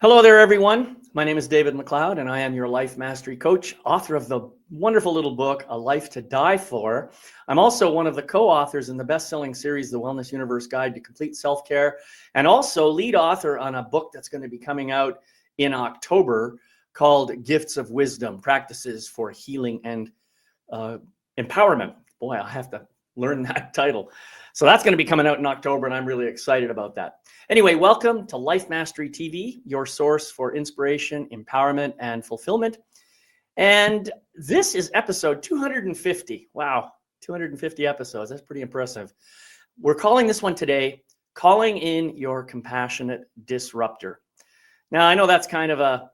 Hello there, everyone. My name is David McLeod, and I am your life mastery coach, author of the wonderful little book, A Life to Die For. I'm also one of the co-authors in the best-selling series, The Wellness Universe Guide to Complete Self-Care, and also lead author on a book that's going to be coming out in October called Gifts of Wisdom, Practices for Healing and Empowerment. Boy, I'll have to learn that title. So that's going to be coming out in October, and I'm really excited about that. Anyway, welcome to Life Mastery TV, your source for inspiration, empowerment, and fulfillment. And this is episode 250. Wow, 250 episodes. That's pretty impressive. We're calling this one today, Calling in Your Compassionate Disruptor. Now, I know that's kind of a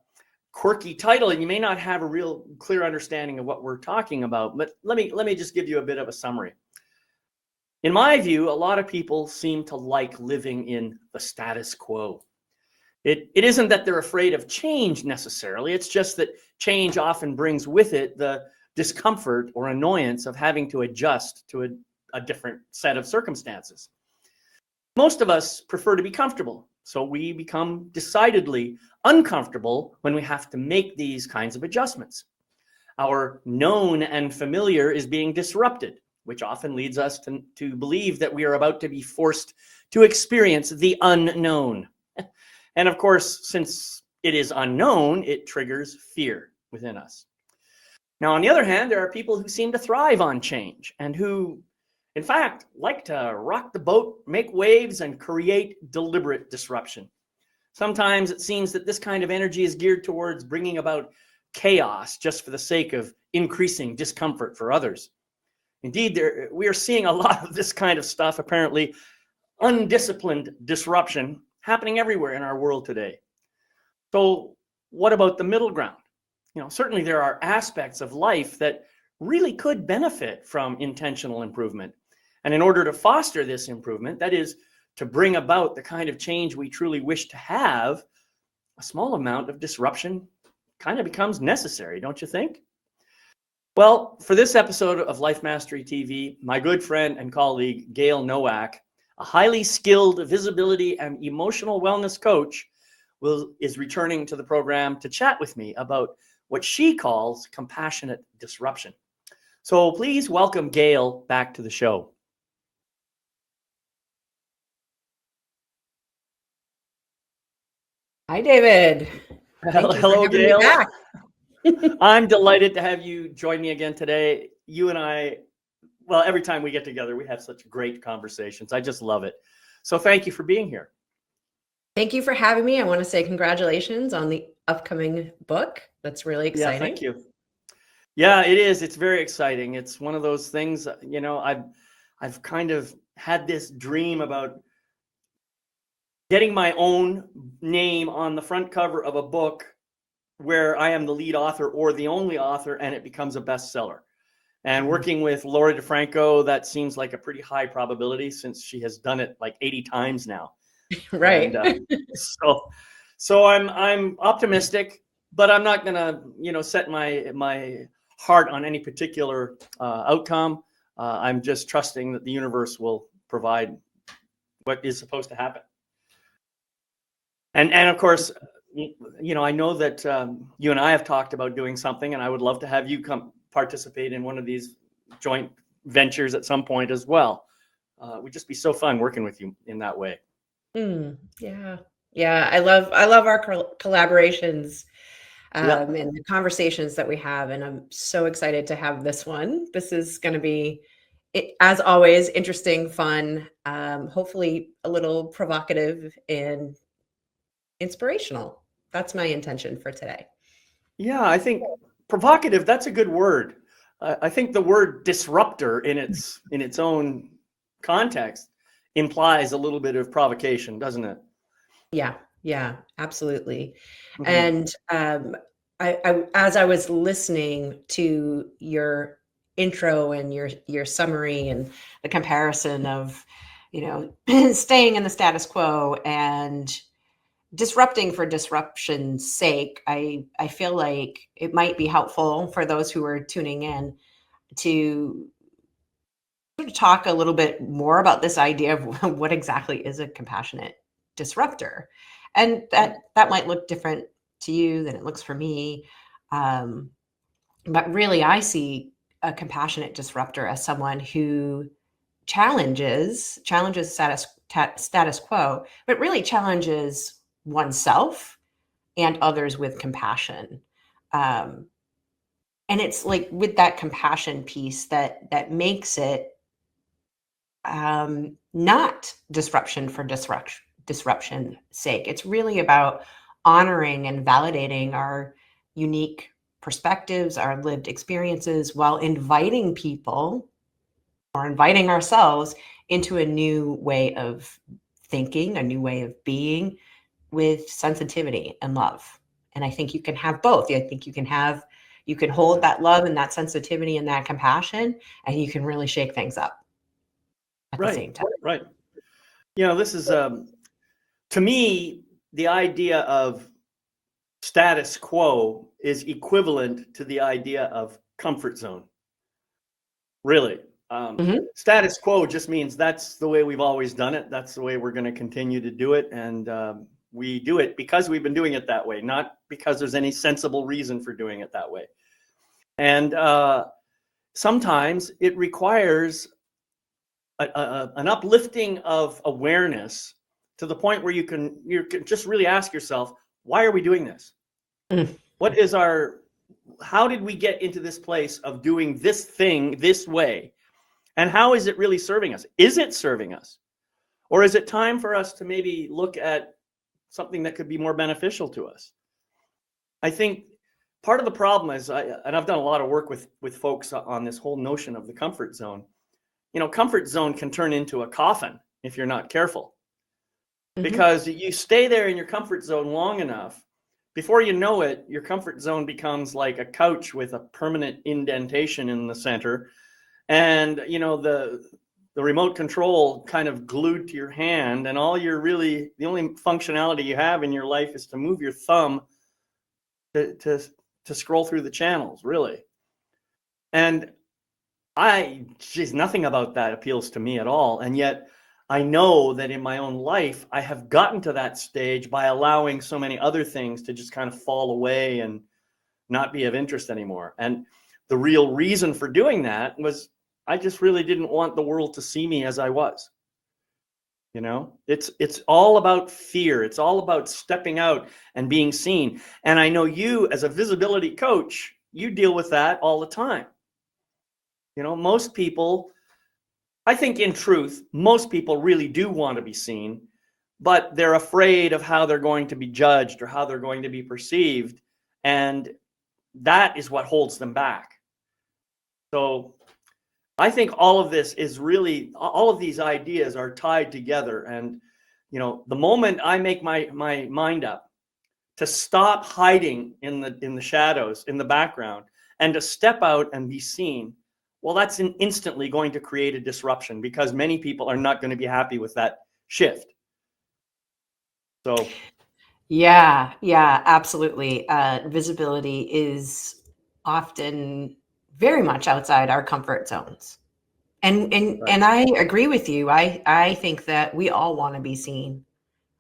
quirky title, and you may not have a real clear understanding of what we're talking about, but let me just give you a bit of a summary. In my view, a lot of people seem to like living in the status quo. It isn't that they're afraid of change necessarily. It's just that change often brings with it the discomfort or annoyance of having to adjust to a different set of circumstances. Most of us prefer to be comfortable, so we become decidedly uncomfortable when we have to make these kinds of adjustments. Our known and familiar is being disrupted, which often leads us to believe that we are about to be forced to experience the unknown. And of course, since it is unknown, it triggers fear within us. Now, on the other hand, there are people who seem to thrive on change and who, in fact, like to rock the boat, make waves, and create deliberate disruption. Sometimes it seems that this kind of energy is geared towards bringing about chaos just for the sake of increasing discomfort for others. Indeed, we are seeing a lot of this kind of stuff, apparently undisciplined disruption, happening everywhere in our world today. So what about the middle ground? Certainly there are aspects of life that really could benefit from intentional improvement. And in order to foster this improvement, that is, to bring about the kind of change we truly wish to have, a small amount of disruption kind of becomes necessary, don't you think? Well, for this episode of Life Mastery TV, my good friend and colleague, Gayle Nowak, a highly skilled visibility and emotional wellness coach, is returning to the program to chat with me about what she calls compassionate disruption. So please welcome Gayle back to the show. Hi, David. Hello, Gayle. I'm delighted to have you join me again today. You and I, well, every time we get together, we have such great conversations. I just love it. So thank you for being here. Thank you for having me. I want to say congratulations on the upcoming book. That's really exciting. Yeah, thank you. Yeah, it is. It's very exciting. It's one of those things, I've kind of had this dream about getting my own name on the front cover of a book where I am the lead author or the only author, and it becomes a bestseller. And working with Laura DeFranco, that seems like a pretty high probability since she has done it like 80 times now. Right. And, so I'm optimistic, but I'm not gonna set my heart on any particular outcome. I'm just trusting that the universe will provide what is supposed to happen. And of course, I know that you and I have talked about doing something, and I would love to have you come participate in one of these joint ventures at some point as well. It would just be so fun working with you in that way. Yeah. I love our collaborations and the conversations that we have, and I'm so excited to have this one. This is going to be, as always, interesting, fun, hopefully a little provocative and inspirational. That's my intention for today. Yeah, I think provocative, that's a good word. I think the word disruptor in its own context implies a little bit of provocation, doesn't it? Yeah, absolutely. And I as I was listening to your intro and your summary and the comparison of, staying in the status quo and disrupting for disruption's sake, I feel like it might be helpful for those who are tuning in to sort of talk a little bit more about this idea of what exactly is a compassionate disruptor. And that might look different to you than it looks for me. But really, I see a compassionate disruptor as someone who challenges status quo, but really challenges oneself and others with compassion. Um, and it's like with that compassion piece that makes it not disruption for disruption sake. It's really about honoring and validating our unique perspectives, our lived experiences, while inviting people or inviting ourselves into a new way of thinking, a new way of being with sensitivity and love. And I think you can have both. I think you can hold that love and that sensitivity and that compassion, and you can really shake things up at the same time. Right. This is, to me, the idea of status quo is equivalent to the idea of comfort zone. Really. Status quo just means that's the way we've always done it. That's the way we're going to continue to do it. And we do it because we've been doing it that way, not because there's any sensible reason for doing it that way. And sometimes it requires an uplifting of awareness to the point where you can just really ask yourself, why are we doing this? What is how did we get into this place of doing this thing this way? And how is it really serving us? Is it serving us? Or is it time for us to maybe look at something that could be more beneficial to us? I think part of the problem is, and I've done a lot of work with folks on this whole notion of the comfort zone. Comfort zone can turn into a coffin if you're not careful. Because you stay there in your comfort zone long enough, before you know it, your comfort zone becomes like a couch with a permanent indentation in the center. And, the remote control kind of glued to your hand, and the only functionality you have in your life is to move your thumb to scroll through the channels, really. And nothing about that appeals to me at all. And yet I know that in my own life, I have gotten to that stage by allowing so many other things to just kind of fall away and not be of interest anymore. And the real reason for doing that was I just really didn't want the world to see me as I was. It's all about fear. It's all about stepping out and being seen. And I know you, as a visibility coach, you deal with that all the time. Most people, I think in truth, most people really do want to be seen, but they're afraid of how they're going to be judged or how they're going to be perceived. And that is what holds them back. So I think all of these ideas are tied together. And, the moment I make my mind up to stop hiding in the shadows, in the background, and to step out and be seen, well, that's instantly going to create a disruption, because many people are not going to be happy with that shift. So. Yeah, absolutely. Visibility is often very much outside our comfort zones. And I agree with you. I think that we all want to be seen.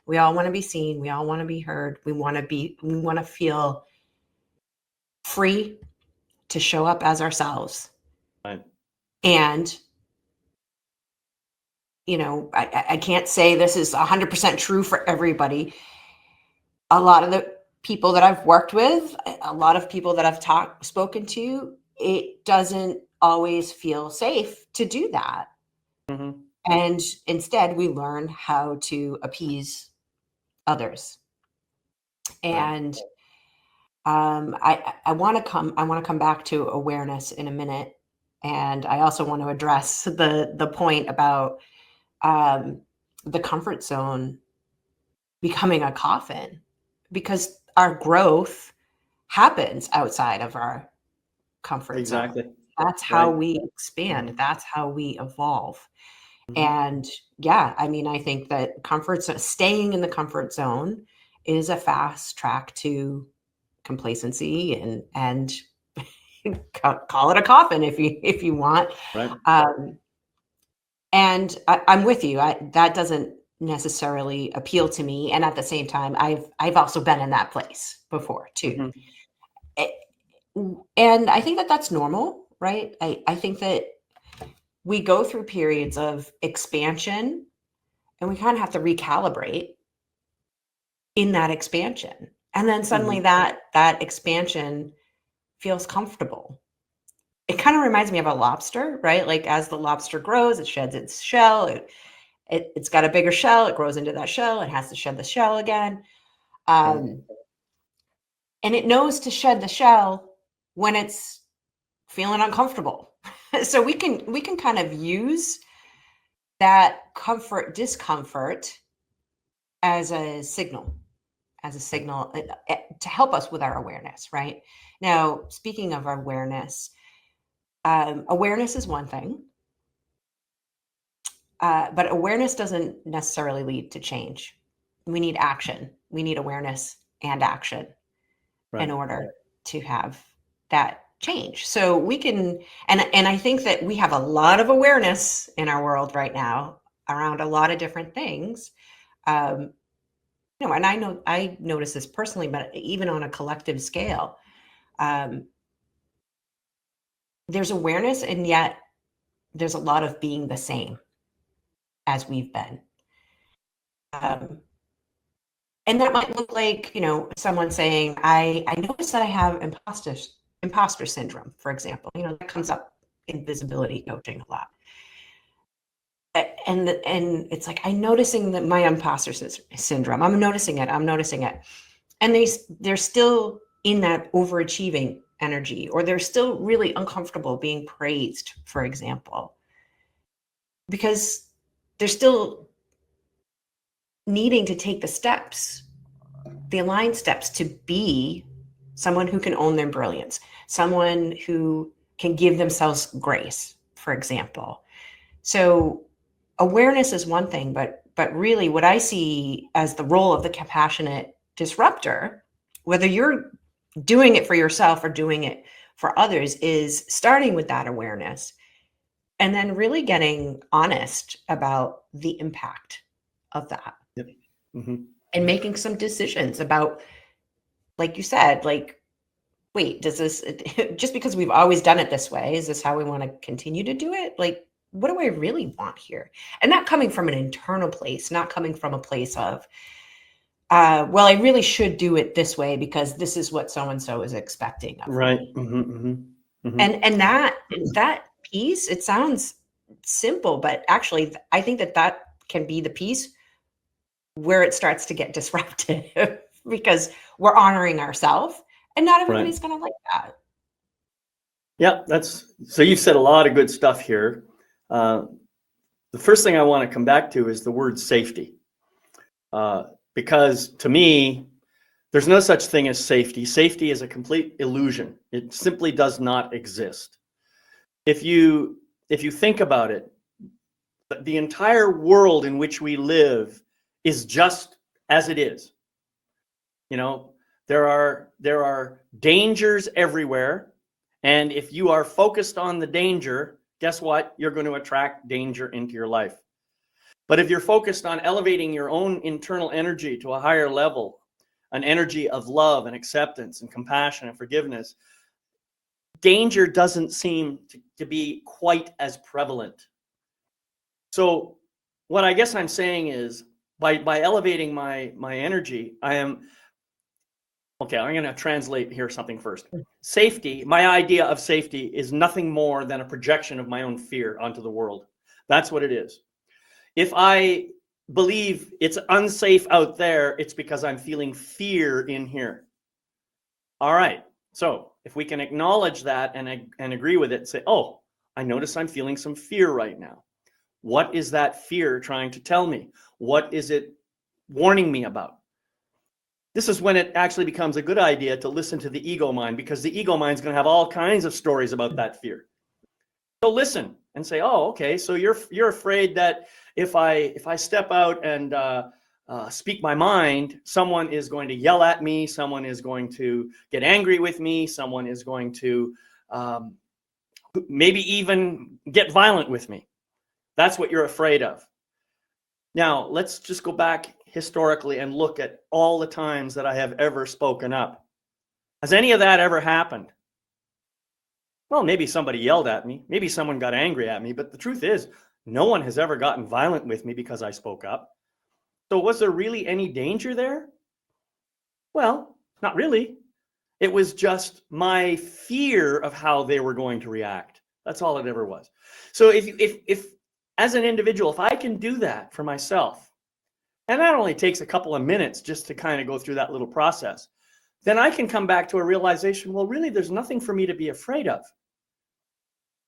We all want to be seen. We all want to be heard. We want to feel free to show up as ourselves. Right. And I can't say this is 100% true for everybody. A lot of the people that I've worked with, a lot of people that I've spoken to, it doesn't always feel safe to do that. And instead, we learn how to appease others. And I want to come back to awareness in a minute. And I also want to address the point about the comfort zone becoming a coffin, because our growth happens outside of our comfort zone. That's how we expand. That's how we evolve. And I think that staying in the comfort zone is a fast track to complacency and call it a coffin if you want. Right. And I'm with you. That doesn't necessarily appeal to me. And at the same time, I've also been in that place before too. And I think that that's normal, right? I think that we go through periods of expansion and we kind of have to recalibrate in that expansion. And then suddenly that expansion feels comfortable. It kind of reminds me of a lobster, right? Like as the lobster grows, it sheds its shell. It's got a bigger shell. It grows into that shell. It has to shed the shell again. And it knows to shed the shell when it's feeling uncomfortable. So we can kind of use that discomfort as a signal to help us with our awareness, right? Now, speaking of awareness, awareness is one thing, but awareness doesn't necessarily lead to change. We need action. We need awareness and action in order to have that change. So we can, and I think that we have a lot of awareness in our world right now around a lot of different things. And I notice this personally, but even on a collective scale, there's awareness, and yet there's a lot of being the same as we've been. And that might look like, someone saying, I notice that I have imposter syndrome, for example. That comes up in visibility coaching a lot. And it's like, I'm noticing that my imposter syndrome, I'm noticing it. And they're still in that overachieving energy, or they're still really uncomfortable being praised, for example, because they're still needing to take the aligned steps to be someone who can own their brilliance, someone who can give themselves grace, for example. So awareness is one thing, but really what I see as the role of the compassionate disruptor, whether you're doing it for yourself or doing it for others, is starting with that awareness and then really getting honest about the impact of that. Yep. Mm-hmm. And making some decisions about, like you said, like, wait, does this, just because we've always done it this way, is this how we want to continue to do it? Like, what do I really want here? And not coming from an internal place, not coming from a place of, well, I really should do it this way because this is what so-and-so is expecting of me. Mm-hmm, mm-hmm, mm-hmm. And that piece, it sounds simple, but actually I think that can be the piece where it starts to get disruptive because we're honoring ourselves, and not everybody's going to like that. Yeah, so you've said a lot of good stuff here. The first thing I want to come back to is the word safety. Because to me, there's no such thing as safety. Safety is a complete illusion. It simply does not exist. If you think about it, the entire world in which we live is just as it is. There are dangers everywhere, and if you are focused on the danger, guess what? You're going to attract danger into your life. But if you're focused on elevating your own internal energy to a higher level, an energy of love and acceptance and compassion and forgiveness, danger doesn't seem to be quite as prevalent. So what I guess I'm saying is, by elevating my energy, I'm going to translate here something first. Safety, my idea of safety is nothing more than a projection of my own fear onto the world. That's what it is. If I believe it's unsafe out there, it's because I'm feeling fear in here. All right. So if we can acknowledge that and agree with it, say, oh, I notice I'm feeling some fear right now. What is that fear trying to tell me? What is it warning me about? This is when it actually becomes a good idea to listen to the ego mind, because the ego mind is going to have all kinds of stories about that fear. So listen and say, oh, okay, so you're afraid that if I step out and speak my mind, someone is going to yell at me, someone is going to get angry with me, someone is going to maybe even get violent with me. That's what you're afraid of. Now, let's just go back historically and look at all the times that I have ever spoken up. Has any of that ever happened? Well, maybe somebody yelled at me. Maybe someone got angry at me. But the truth is, no one has ever gotten violent with me because I spoke up. So was there really any danger there? Well, not really. It was just my fear of how they were going to react. That's all it ever was. So if as an individual, if I can do that for myself, and that only takes a couple of minutes just to kind of go through that little process, then I can come back to a realization, well, really, there's nothing for me to be afraid of.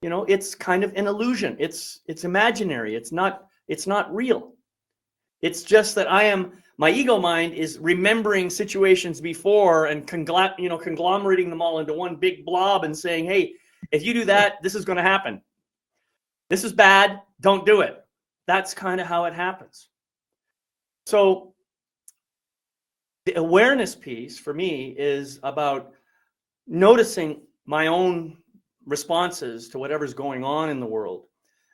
You know, it's kind of an illusion. It's imaginary. It's not real. It's just that my ego mind is remembering situations before and conglomerating them all into one big blob and saying, hey, if you do that, this is going to happen. This is bad. Don't do it. That's kind of how it happens. So the awareness piece for me is about noticing my own responses to whatever's going on in the world,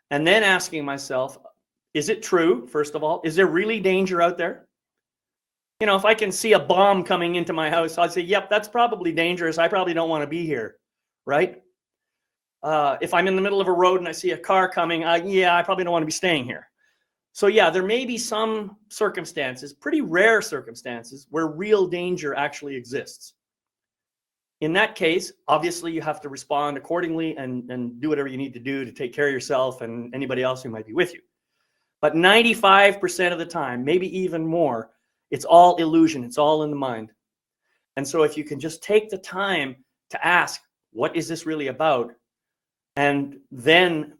and then asking myself, is it true? First of all, is there really danger out there? You know, if I can see a bomb coming into my house, I'd say, yep, that's probably dangerous. I probably don't want to be here, right? If I'm in the middle of a road and I see a car coming, yeah, I probably don't want to be staying here. So yeah, there may be some circumstances, pretty rare circumstances, where real danger actually exists. In that case, obviously you have to respond accordingly and do whatever you need to do to take care of yourself and anybody else who might be with you. But 95% of the time, maybe even more, it's all illusion. It's all in the mind. And so if you can just take the time to ask, what is this really about? And then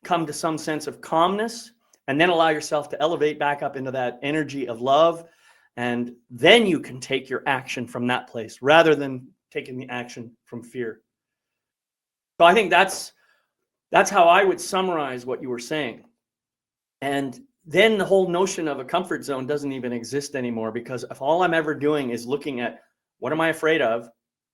come to some sense of calmness, and then allow yourself to elevate back up into that energy of love. And then you can take your action from that place rather than taking the action from fear. So I think that's how I would summarize what you were saying. And then the whole notion of a comfort zone doesn't even exist anymore, because if all I'm ever doing is looking at what am I afraid of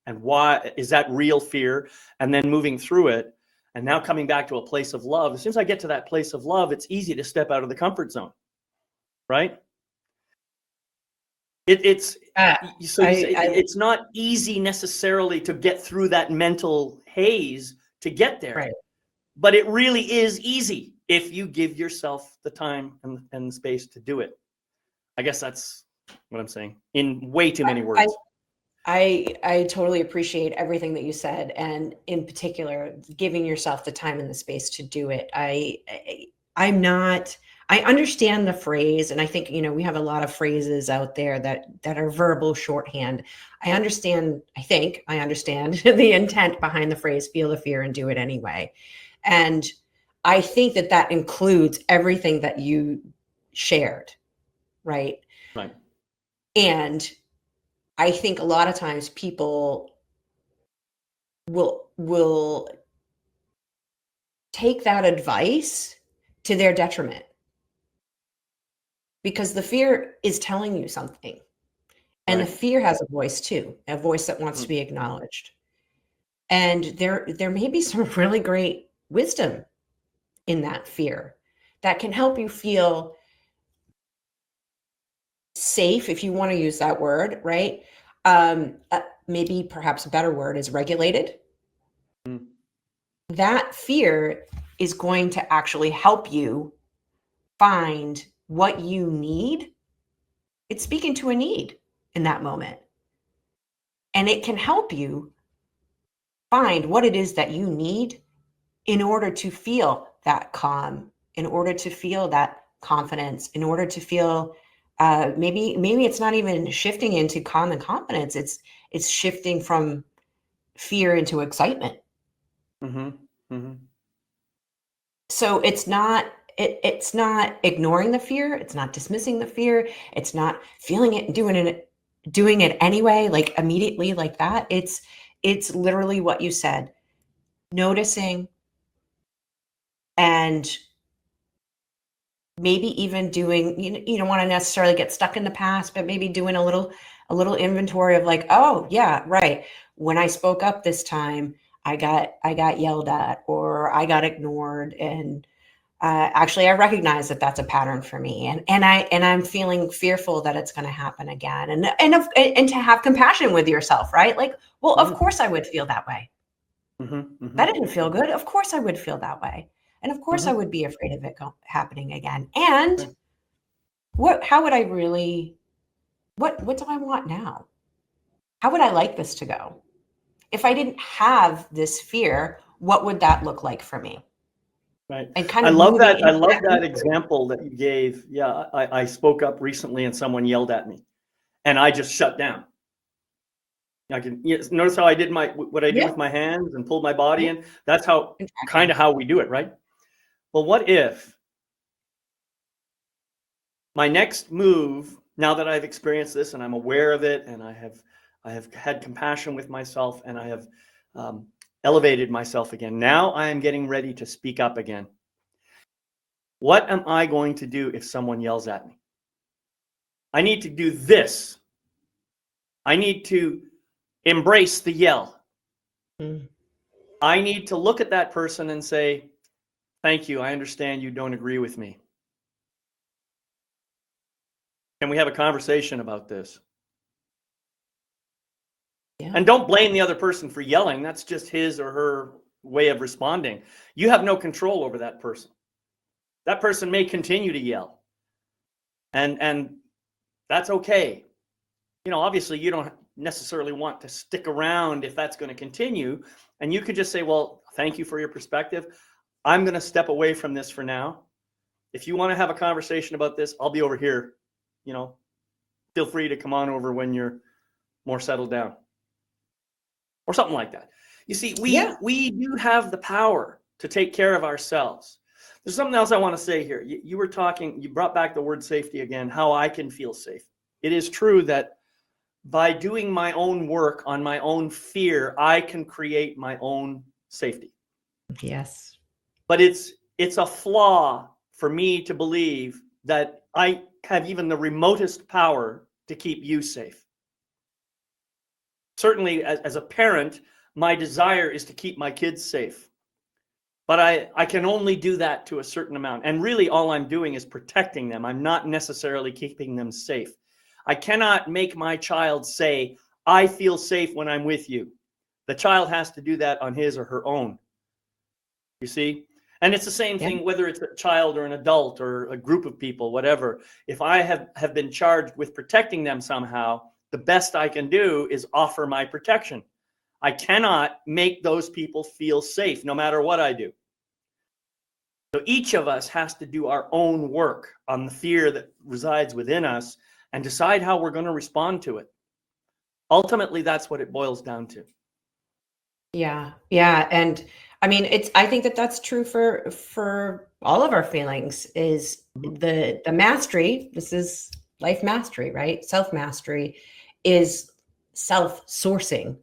and why is that real fear, and then moving through it, and now coming back to a place of love. As soon as I get to that place of love, it's easy to step out of the comfort zone, right? It's not easy necessarily to get through that mental haze to get there, right. But it really is easy if you give yourself the time and the space to do it. I guess that's what I'm saying in way too many words. I totally appreciate everything that you said, and in particular, giving yourself the time and the space to do it. I understand the phrase, and I think, we have a lot of phrases out there that are verbal shorthand. I understand the intent behind the phrase, feel the fear and do it anyway. And I think that includes everything that you shared, right? Right. And I think a lot of times people will take that advice to their detriment, because the fear is telling you something, and Right. the fear has a voice too, a voice that wants to be acknowledged. And there may be some really great wisdom in that fear that can help you feel safe, if you want to use that word, right? Maybe perhaps a better word is regulated. Mm. That fear is going to actually help you find what you need. It's speaking to a need in that moment. And it can help you find what it is that you need in order to feel that calm, in order to feel that confidence, in order to feel maybe it's not even shifting into calm and confidence. It's shifting from fear into excitement. Mm-hmm. Mm-hmm. So it's not ignoring the fear. It's not dismissing the fear. It's not feeling it and doing it anyway, like immediately like that. It's literally what you said, noticing, and maybe even doing, you don't want to necessarily get stuck in the past, but maybe doing a little inventory of like, oh yeah, right. When I spoke up this time, I got yelled at, or I got ignored, and actually, I recognize that that's a pattern for me, and I'm feeling fearful that it's going to happen again, and to have compassion with yourself, right? Like, well, of course I would feel that way. That didn't feel good. Of course I would feel that way, and of course I would be afraid of it happening again. And how would I really? What do I want now? How would I like this to go? If I didn't have this fear, what would that look like for me? Right. And kind I of love moving that. I into love that that. example that you gave. Yeah, I spoke up recently and someone yelled at me and I just shut down. I can notice how I did what I do Yeah, with my hands and pulled my body yeah, in. That's how kind exactly. of how we do it, right? Well, what if my next move, now that I've experienced this and I'm aware of it, and I have had compassion with myself, and I have elevated myself again. Now I am getting ready to speak up again. What am I going to do if someone yells at me? I need to do this. I need to embrace the yell. Mm. I need to look at that person and say, thank you. I understand you don't agree with me. Can we have a conversation about this? Yeah, And don't blame the other person for yelling. That's just his or her way of responding. You have no control over that person. That person may continue to yell. And that's okay. Obviously you don't necessarily want to stick around if that's going to continue. And you could just say, well, thank you for your perspective. I'm going to step away from this for now. If you want to have a conversation about this, I'll be over here. Feel free to come on over when you're more settled down, or something like that. You see, yeah, we do have the power to take care of ourselves. There's something else I want to say here. You were talking, you brought back the word safety again, how I can feel safe. It is true that by doing my own work on my own fear, I can create my own safety. yes, But it's a flaw for me to believe that I have even the remotest power to keep you safe. Certainly, as a parent, my desire is to keep my kids safe. But I can only do that to a certain amount. And really, all I'm doing is protecting them. I'm not necessarily keeping them safe. I cannot make my child say, I feel safe when I'm with you. The child has to do that on his or her own. You see? And it's the same yeah, thing, whether it's a child or an adult or a group of people, whatever. If I have been charged with protecting them somehow, the best I can do is offer my protection. I cannot make those people feel safe no matter what I do. So each of us has to do our own work on the fear that resides within us and decide how we're going to respond to it. Ultimately, that's what it boils down to. yeah, yeah. And I mean, I think that that's true for all of our feelings. Is Mhm. the mastery? This is life mastery, right? Self mastery is self-sourcing,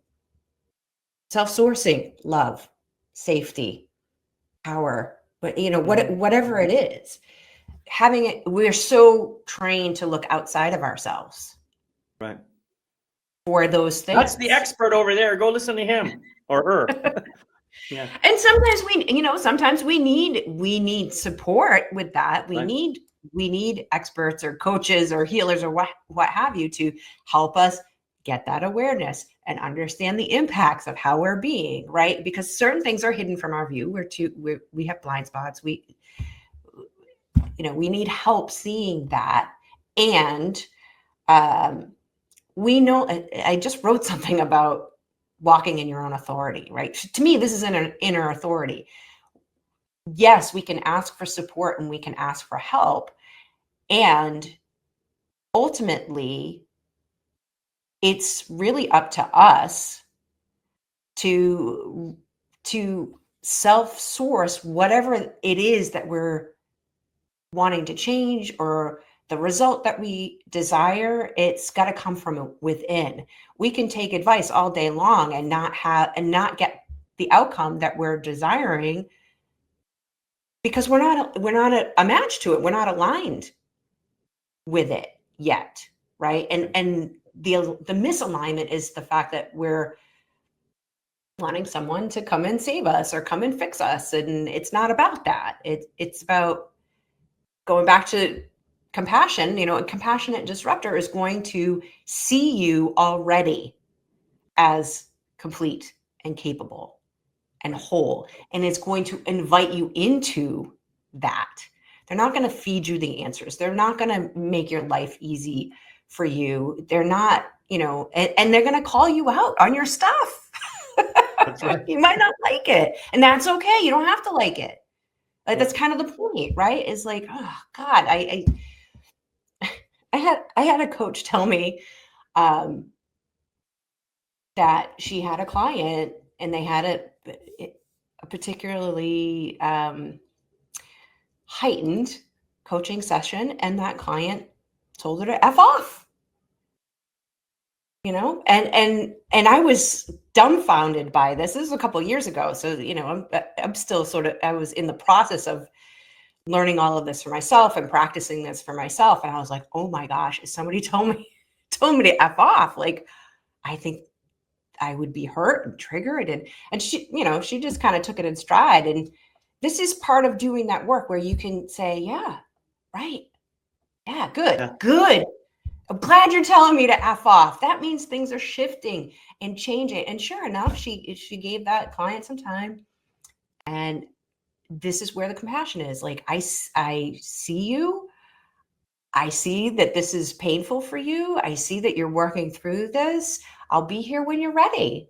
love, safety, power, but whatever it is, having it, we're so trained to look outside of ourselves Right. for those That's the things. expert over there. Go listen to him or her. Yeah. And sometimes we need support with that. We Right. need experts or coaches or healers or what have you to help us get that awareness and understand the impacts of how we're being, right? Because certain things are hidden from our view. We have blind spots. We need help seeing that. And um, we know, I just wrote something about walking in your own authority, right? To me, this is an inner authority. Yes, we can ask for support and we can ask for help. And ultimately, it's really up to us to self-source whatever it is that we're wanting to change, or the result that we desire. It's got to come from within. We can take advice all day long and not get the outcome that we're desiring, because we're not a match to it. We're not aligned with it yet, right? And the misalignment is the fact that wanting someone to come and save us or come and fix us. And it's not about that. It's about going back to compassion. A compassionate disruptor is going to see you already as complete and capable and whole, and it's going to invite you into that. They're not going to feed you the answers. They're not going to make your life easy for you. They're not, and they're going to call you out on your stuff. That's right. You might not like it, and that's okay. You don't have to like it. Like, that's kind of the point, right? Is like, oh God, I had a coach tell me that she had a client and they had a particularly heightened coaching session, and that client told her to F off. And I was dumbfounded by this. This was a couple of years ago. So, I'm still I was in the process of learning all of this for myself and practicing this for myself. And I was like, oh my gosh, if somebody told me to F off, like, I think I would be hurt and triggered. And she, she just kind of took it in stride. And this is part of doing that work where you can say, yeah, right. Yeah, good. I'm glad you're telling me to F off. That means things are shifting and changing. And sure enough, she gave that client some time. And this is where the compassion is. Like, I see you. I see that this is painful for you. I see that you're working through this. I'll be here when you're ready.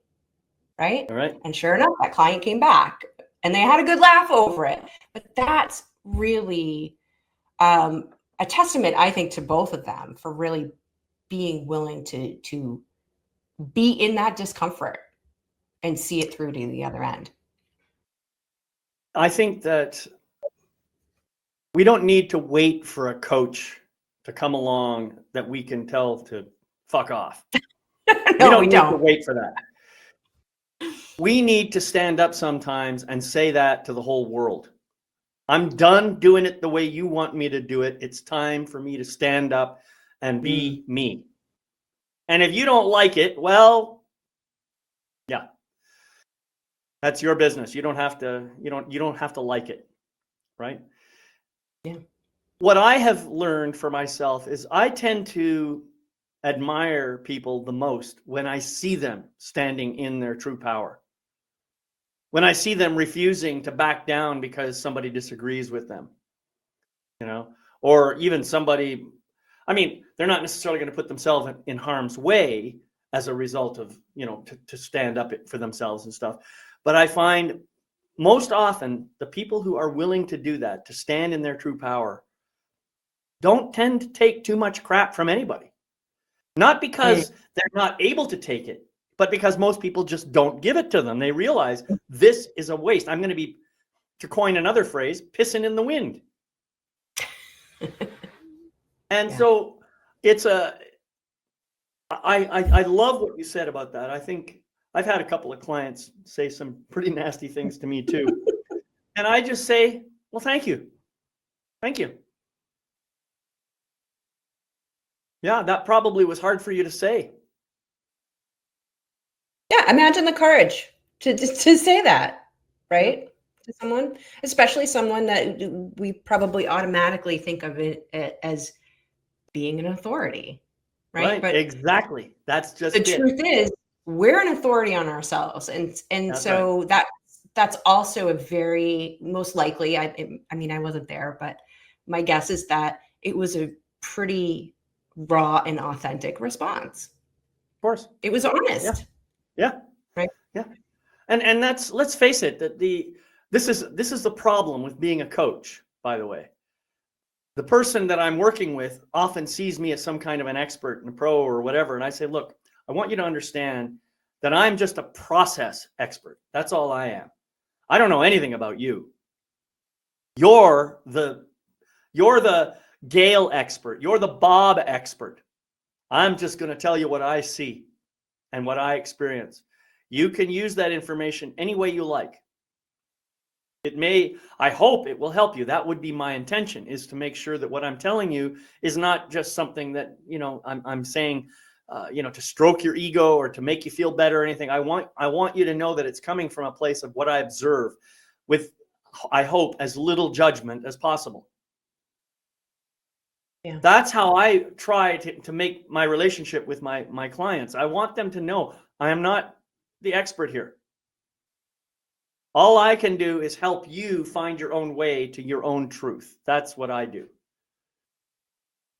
Right? All right. And sure enough, that client came back and they had a good laugh over it. But that's really a testament, I think, to both of them for really being willing to be in that discomfort and see it through to the other end. I think that we don't need to wait for a coach to come along that we can tell to fuck off. No, we need don't to wait for that. We need to stand up sometimes and say that to the whole world. I'm done doing it the way you want me to do it. It's time for me to stand up and be me. And if you don't like it, well, yeah, that's your business. You don't have to, you don't have to like it, right? Yeah. What I have learned for myself is I tend to admire people the most when I see them standing in their true power. When I see them refusing to back down because somebody disagrees with them, or even somebody, they're not necessarily going to put themselves in harm's way as a result of, to stand up for themselves and stuff. But I find most often the people who are willing to do that, to stand in their true power, don't tend to take too much crap from anybody. Not because they're not able to take it, but because most people just don't give it to them. They realize this is a waste. I'm going to be, to coin another phrase, pissing in the wind. And so it's I love what you said about that. I think I've had a couple of clients say some pretty nasty things to me too. And I just say, well, thank you. Thank you. Yeah, that probably was hard for you to say. Yeah, imagine the courage to say that, right? To someone, especially someone that we probably automatically think of it as being an authority, right? But exactly. That's just the truth is, we're an authority on ourselves, and that's so right. that's also a very, most likely. I wasn't there, but my guess is that it was a pretty raw and authentic response. Of course, it was honest. Yeah. Right. Yeah. And that's, let's face it, that this is the problem with being a coach, by the way. The person that I'm working with often sees me as some kind of an expert and a pro or whatever. And I say, look, I want you to understand that I'm just a process expert. That's all I am. I don't know anything about you. You're the Gayle expert. You're the Bob expert. I'm just going to tell you what I see and what I experience. You can use that information any way you like. I hope it will help you. That would be my intention, is to make sure that what I'm telling you is not just something that, I'm saying to stroke your ego or to make you feel better or anything. I want you to know that it's coming from a place of what I observe with, I hope, as little judgment as possible. Yeah. That's how I try to make my relationship with my clients. I want them to know I am not the expert here. All I can do is help you find your own way to your own truth. That's what I do.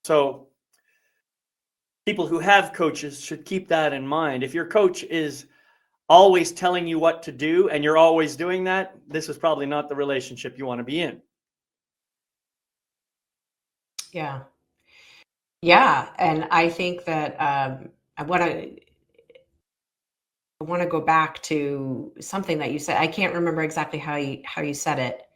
So people who have coaches should keep that in mind. If your coach is always telling you what to do and you're always doing that, this is probably not the relationship you want to be in. Yeah. Yeah. And I think that I want to go back to something that you said. I can't remember exactly how you said it.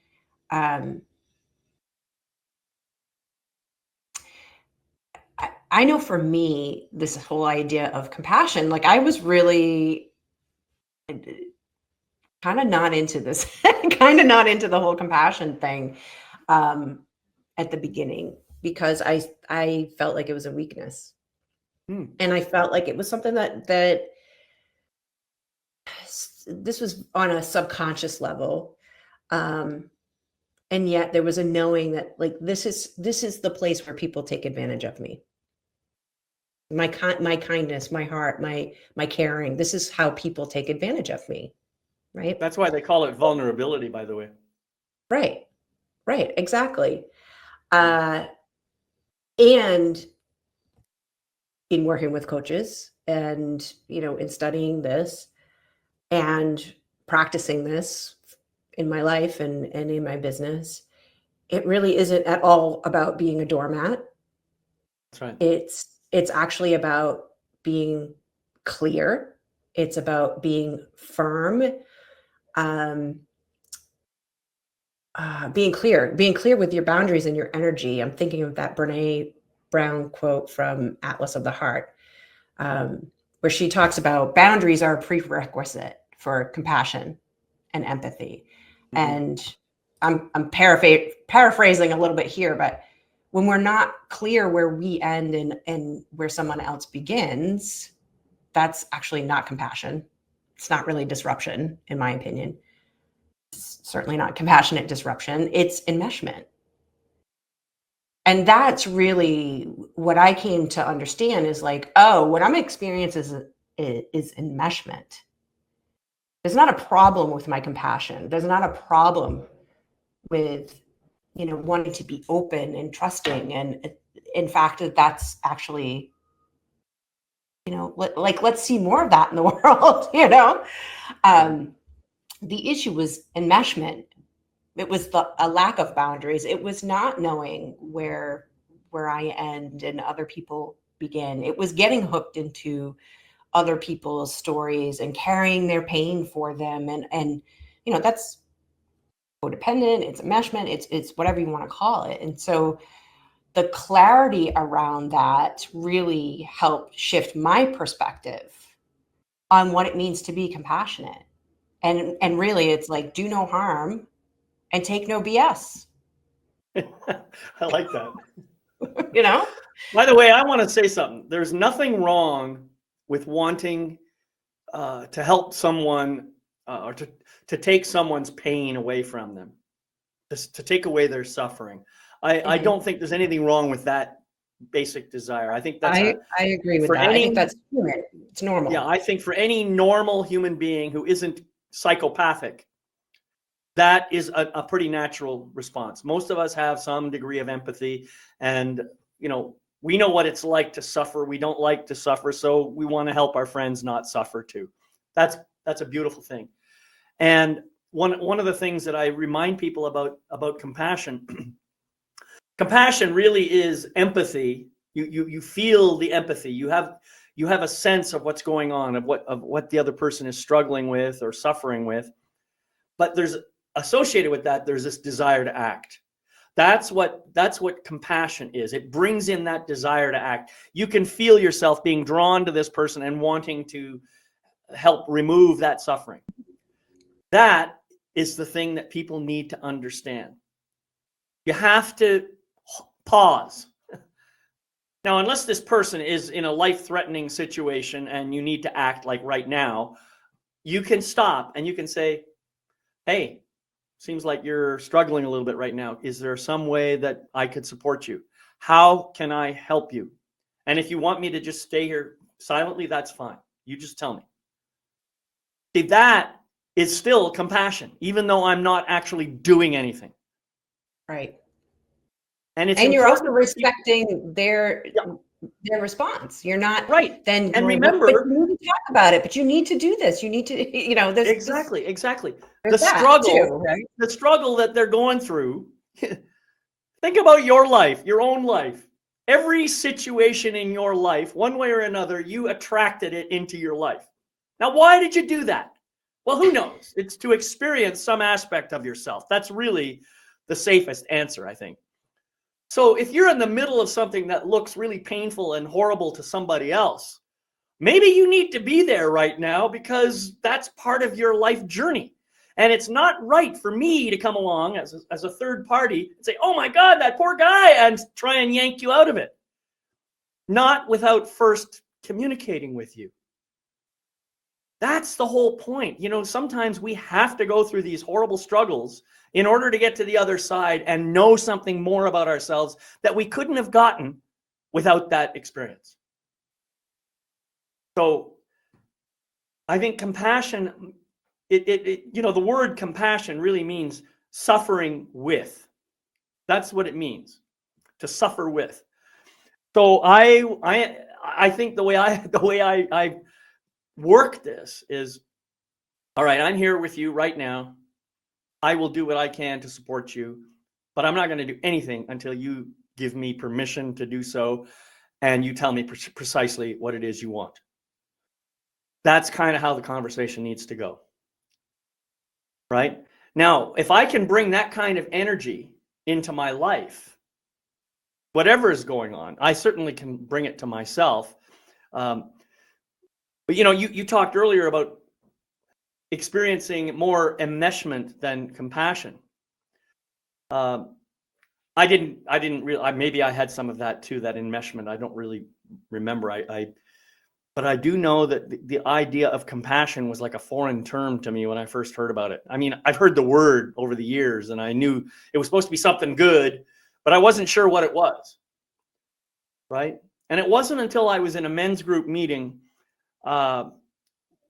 I know for me, this whole idea of compassion, like I was really kind of not into this, kind of not into the whole compassion thing at the beginning, because I felt like it was a weakness. And I felt like it was something that this was on a subconscious level. And yet there was a knowing that like this is the place where people take advantage of me. My kindness, my heart, my caring. This is how people take advantage of me, right? That's why they call it vulnerability, by the way. Right, exactly. And in working with coaches and in studying this and practicing this in my life and in my business, it really isn't at all about being a doormat. That's right. It's actually about being clear. It's about being firm. Being clear with your boundaries and your energy. I'm thinking of that Brene Brown quote from Atlas of the Heart, where she talks about boundaries are a prerequisite for compassion and empathy. And I'm paraphrasing a little bit here, but when we're not clear where we end and where someone else begins, that's actually not compassion. It's not really disruption, in my opinion. It's certainly not compassionate disruption. It's enmeshment. And that's really what I came to understand is like, oh, what I'm experiencing is enmeshment. There's not a problem with my compassion. There's not a problem with, wanting to be open and trusting. And in fact, that's actually, like, let's see more of that in the world, The issue was enmeshment. It was a lack of boundaries. It was not knowing where I end and other people begin. It was getting hooked into other people's stories and carrying their pain for them. And that's codependent, it's enmeshment, it's whatever you want to call it. And so the clarity around that really helped shift my perspective on what it means to be compassionate. And really it's like, do no harm and take no BS. I like that. By the way, I want to say something. There's nothing wrong with wanting to help someone or to take someone's pain away from them, to take away their suffering. I don't think there's anything wrong with that basic desire. I think that's I agree with that. I think that's human. It's normal. Yeah, I think for any normal human being who isn't psychopathic, that is a pretty natural response. Most of us have some degree of empathy, and we know what it's like to suffer. We don't like to suffer, so we want to help our friends not suffer too. That's a beautiful thing. And one of the things that I remind people about compassion, compassion really is empathy. You feel the empathy. You have a sense of what's going on, of what the other person is struggling with or suffering with. But there's associated with that, there's this desire to act. That's what compassion is. It brings in that desire to act. You can feel yourself being drawn to this person and wanting to help remove that suffering. That is the thing that people need to understand. You have to pause Now, unless this person is in a life-threatening situation and you need to act like right now, you can stop and you can say, hey, seems like you're struggling a little bit right now. Is there some way that I could support you? How can I help you? And if you want me to just stay here silently, that's fine. You just tell me. See, that is still compassion, even though I'm not actually doing anything. Right. And it's You're also important. respecting their response. You're not Right. then And going, but remember, you need to talk about it, but you need to do this. You need to, there's exactly. The there's that struggle, too, right? the struggle that they're going through. Think about your life, your own life. Every situation in your life, one way or another, you attracted it into your life. Now, why did you do that? Well, who knows? It's to experience some aspect of yourself. That's really the safest answer, I think. So if you're in the middle of something that looks really painful and horrible to somebody else, maybe you need to be there right now because that's part of your life journey. And it's not right for me to come along as a third party and say, oh my God, that poor guy, and try and yank you out of it. Not without first communicating with you. That's the whole point. Sometimes we have to go through these horrible struggles in order to get to the other side and know something more about ourselves that we couldn't have gotten without that experience. So I think compassion, the word compassion really means suffering with. That's what it means, to suffer with. So I think the way I work this is, all right, I'm here with you right now. I will do what I can to support you, but I'm not going to do anything until you give me permission to do so and you tell me precisely what it is you want. That's kind of how the conversation needs to go. Right? Now, if I can bring that kind of energy into my life, whatever is going on, I certainly can bring it to myself. But you talked earlier about experiencing more enmeshment than compassion. I didn't really. Maybe I had some of that too. That enmeshment. I don't really remember. But I do know that the idea of compassion was like a foreign term to me when I first heard about it. I mean, I've heard the word over the years, and I knew it was supposed to be something good, but I wasn't sure what it was. Right? And it wasn't until I was in a men's group meeting,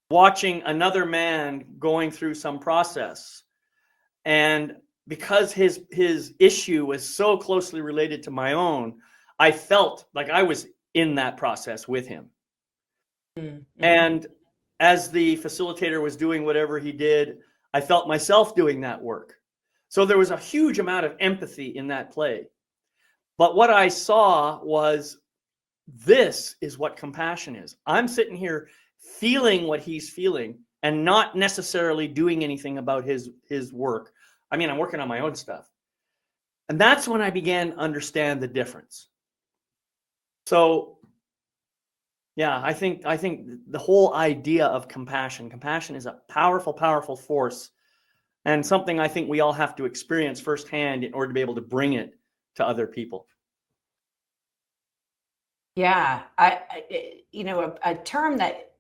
watching another man going through some process, and because his issue was so closely related to my own, I felt like I was in that process with him. Mm-hmm. And as the facilitator was doing whatever he did, I felt myself doing that work. So there was a huge amount of empathy in that play. But what I saw was, this is what compassion is. I'm sitting here feeling what he's feeling and not necessarily doing anything about his work. I mean, I'm working on my own stuff. And that's when I began to understand the difference. So, yeah, I think the whole idea of compassion is a powerful, powerful force, and something I think we all have to experience firsthand in order to be able to bring it to other people. Yeah, a term that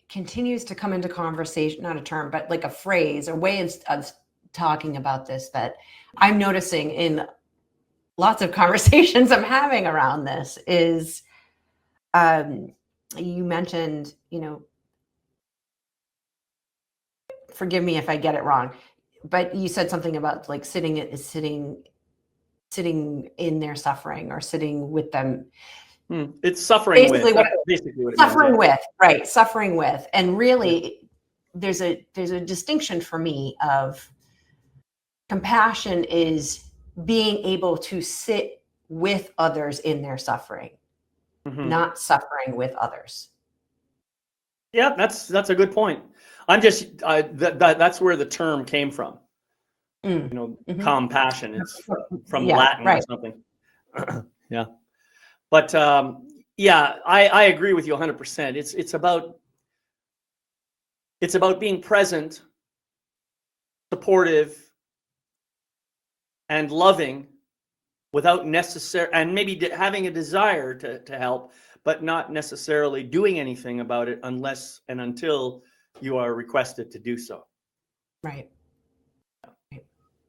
continues to come into conversation, not a term, but like a phrase, a way of talking about this that I'm noticing in lots of conversations I'm having around this is, you mentioned, forgive me if I get it wrong, but you said something about like sitting in their suffering or sitting with them. It's suffering basically with. Basically what it suffering means, yeah. With, right? Suffering with, and really, there's a distinction for me of compassion is being able to sit with others in their suffering, not suffering with others. Yeah, that's a good point. I'm just that's where the term came from. Compassion. It's from Latin, right, or something. Yeah, but yeah, I agree with you 100%. It's about being present, supportive, and loving without and maybe having a desire to help, but not necessarily doing anything about it unless and until you are requested to do so. Right.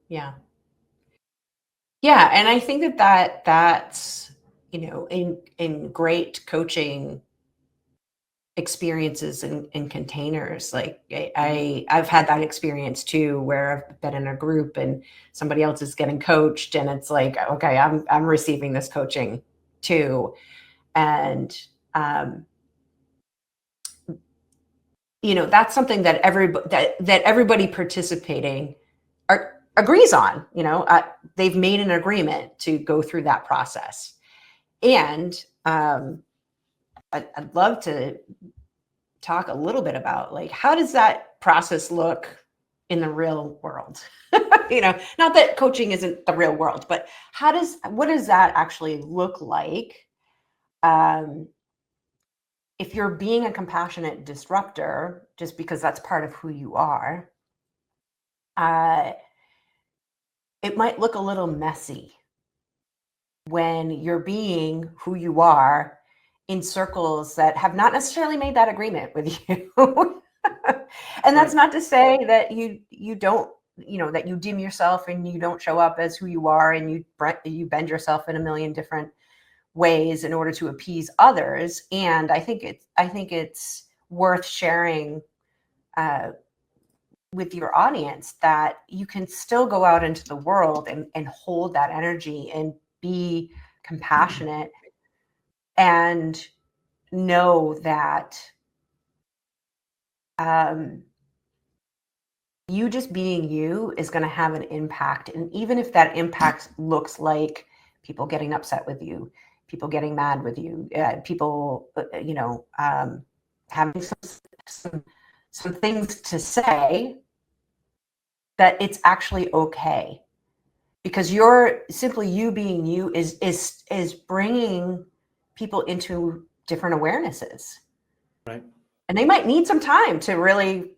Yeah. Yeah. And I think that's, in great coaching experiences in containers. Like I've had that experience too, where I've been in a group and somebody else is getting coached, and it's like, okay, I'm receiving this coaching too. And that's something that everybody participating agrees on. They've made an agreement to go through that process. And I'd love to talk a little bit about, like, how does that process look in the real world? Not that coaching isn't the real world, but what does that actually look like? If you're being a compassionate disruptor, just because that's part of who you are, it might look a little messy when you're being who you are in circles that have not necessarily made that agreement with you. And that's not to say that you don't, that you dim yourself and you don't show up as who you are, and you bend yourself in a million different ways in order to appease others. And I think it's worth sharing with your audience that you can still go out into the world and hold that energy and be compassionate and know that you just being you is going to have an impact. And even if that impact looks like people getting upset with you, people getting mad with you, people, having some things to say, that it's actually okay, because you being you is bringing people into different awarenesses. Right. And they might need some time to really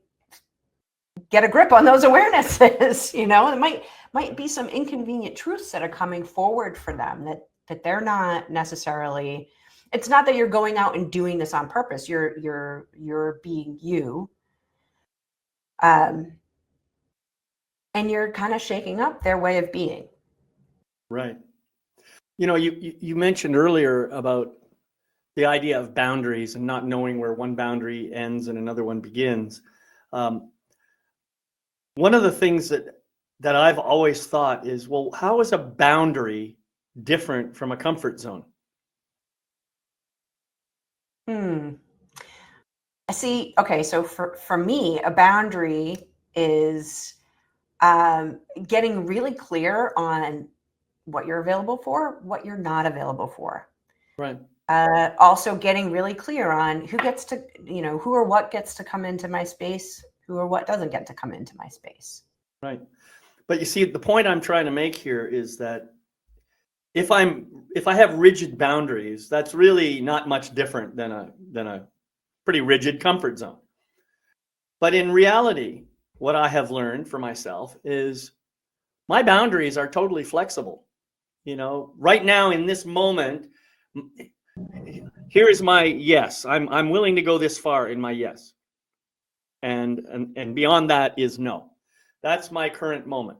get a grip on those awarenesses. It might be some inconvenient truths that are coming forward for them that they're not necessarily. It's not that you're going out and doing this on purpose. You're being you. And you're kind of shaking up their way of being. Right. You mentioned earlier about the idea of boundaries and not knowing where one boundary ends and another one begins. One of the things that I've always thought is, well, how is a boundary different from a comfort zone? See, okay, so for me, a boundary is getting really clear on what you're available for, what you're not available for. Right. Also getting really clear on who or what gets to come into my space, who or what doesn't get to come into my space. Right. But you see, the point I'm trying to make here is that if I have rigid boundaries, that's really not much different than a pretty rigid comfort zone. But in reality, what I have learned for myself is my boundaries are totally flexible. Right now in this moment, here is my yes. I'm willing to go this far in my yes. And beyond that is no. That's my current moment.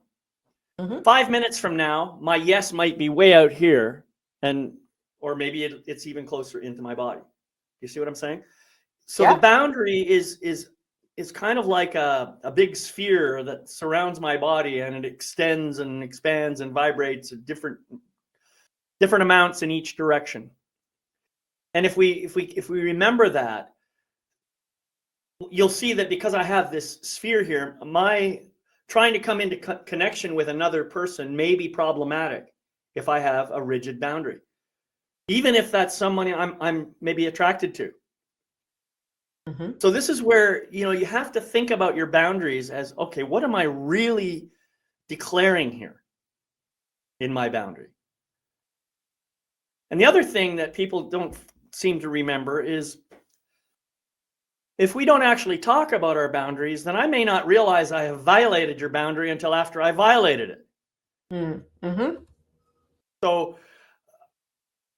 Mm-hmm. 5 minutes from now, my yes might be way out here, or maybe it's even closer into my body. You see what I'm saying? So yeah. The boundary is kind of like a big sphere that surrounds my body, and it extends and expands and vibrates at different amounts in each direction. And if we remember that, you'll see that because I have this sphere here, my trying to come into connection with another person may be problematic if I have a rigid boundary, even if that's someone I'm maybe attracted to. Mm-hmm. So this is where you have to think about your boundaries as, okay, what am I really declaring here in my boundary? And the other thing that people don't seem to remember is, if we don't actually talk about our boundaries, then I may not realize I have violated your boundary until after I violated it. Mm-hmm. So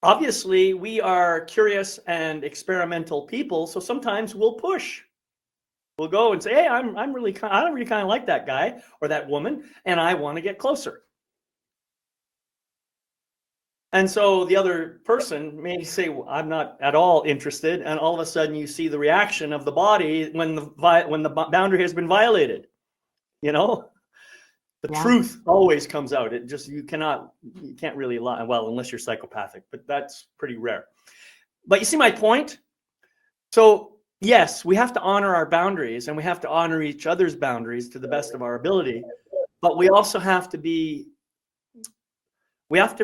obviously we are curious and experimental people. So sometimes we'll push. We'll go and say, hey, I don't really kind of like that guy or that woman, and I want to get closer. And so the other person may say, well, I'm not at all interested. And all of a sudden you see the reaction of the body when the boundary has been violated. The truth always comes out. You can't really lie. Well, unless you're psychopathic, but that's pretty rare. But you see my point? So yes, we have to honor our boundaries and we have to honor each other's boundaries to the best of our ability. But we also have to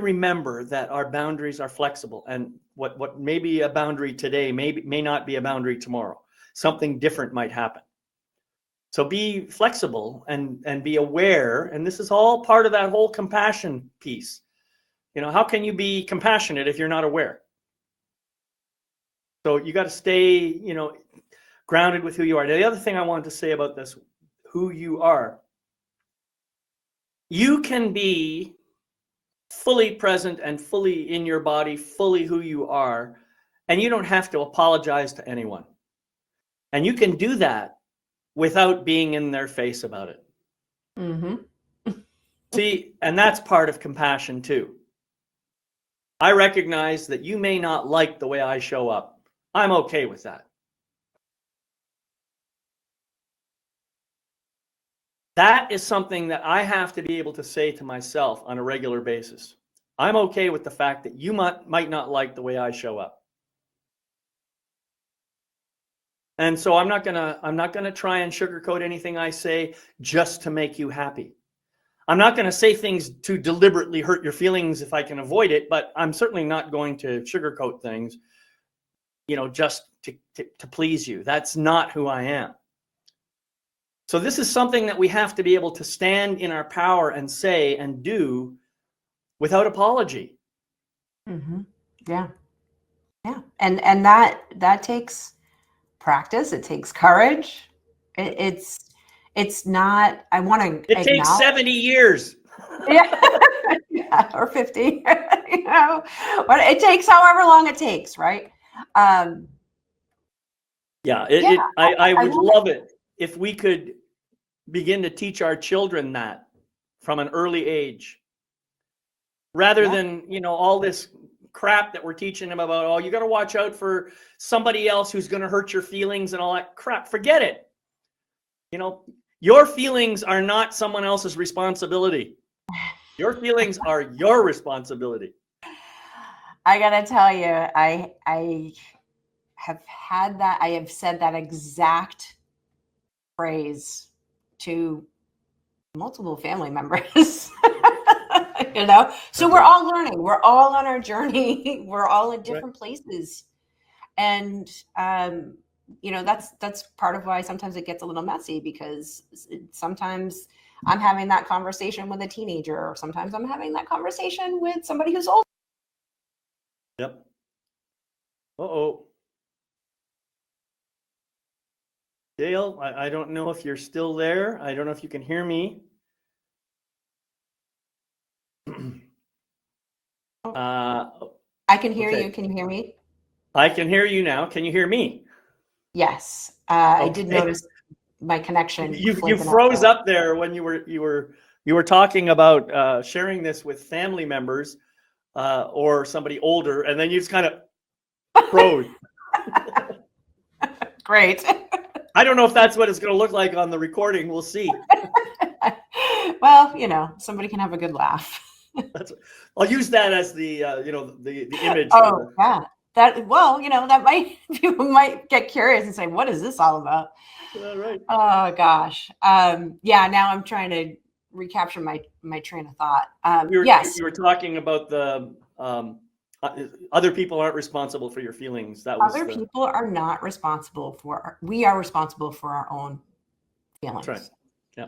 remember that our boundaries are flexible, and what may be a boundary today may not be a boundary tomorrow. Something different might happen. So be flexible and be aware. And this is all part of that whole compassion piece. How can you be compassionate if you're not aware? So you got to stay, grounded with who you are. Now, the other thing I wanted to say about this, who you are, you can be fully present and fully in your body, fully who you are, and you don't have to apologize to anyone. And you can do that without being in their face about it. Mm-hmm. See, and that's part of compassion too. I recognize that you may not like the way I show up. I'm okay with that. That is something that I have to be able to say to myself on a regular basis. I'm okay with the fact that you might not like the way I show up. And so I'm not gonna try and sugarcoat anything I say just to make you happy. I'm not going to say things to deliberately hurt your feelings if I can avoid it, but I'm certainly not going to sugarcoat things, just to please you. That's not who I am. So this is something that we have to be able to stand in our power and say and do without apology. Mm-hmm. Yeah. Yeah. And that takes practice. It takes courage. It's not, I want to It takes 70 years. Yeah. Yeah, or 50, but it takes however long it takes, right? I would love it if we could begin to teach our children that from an early age, rather than, all this crap that we're teaching them about, oh, you got to watch out for somebody else who's going to hurt your feelings and all that crap. Forget it. Your feelings are not someone else's responsibility. Your feelings are your responsibility. I gotta tell you, I have said that exact phrase to multiple family members. So we're all learning. We're all on our journey. We're all in different places, and that's part of why sometimes it gets a little messy, because sometimes I'm having that conversation with a teenager, or sometimes I'm having that conversation with somebody who's older. Yep. Uh-oh. Gayle, I don't know if you're still there. I don't know if you can hear me. I can hear you. Can you hear me? I can hear you now. Can you hear me? Yes. I did notice my connection. You froze up there when you were talking about sharing this with family members or somebody older, and then you just kind of froze. Great. I don't know if that's what it's going to look like on the recording. We'll see. Well, somebody can have a good laugh. I'll use that as the the image. Oh, yeah. People might get curious and say, what is this all about? Right. Oh gosh. Now I'm trying to recapture my train of thought. Yes. You were talking about the other people aren't responsible for your feelings. People are not responsible we are responsible for our own feelings. That's right. Yeah.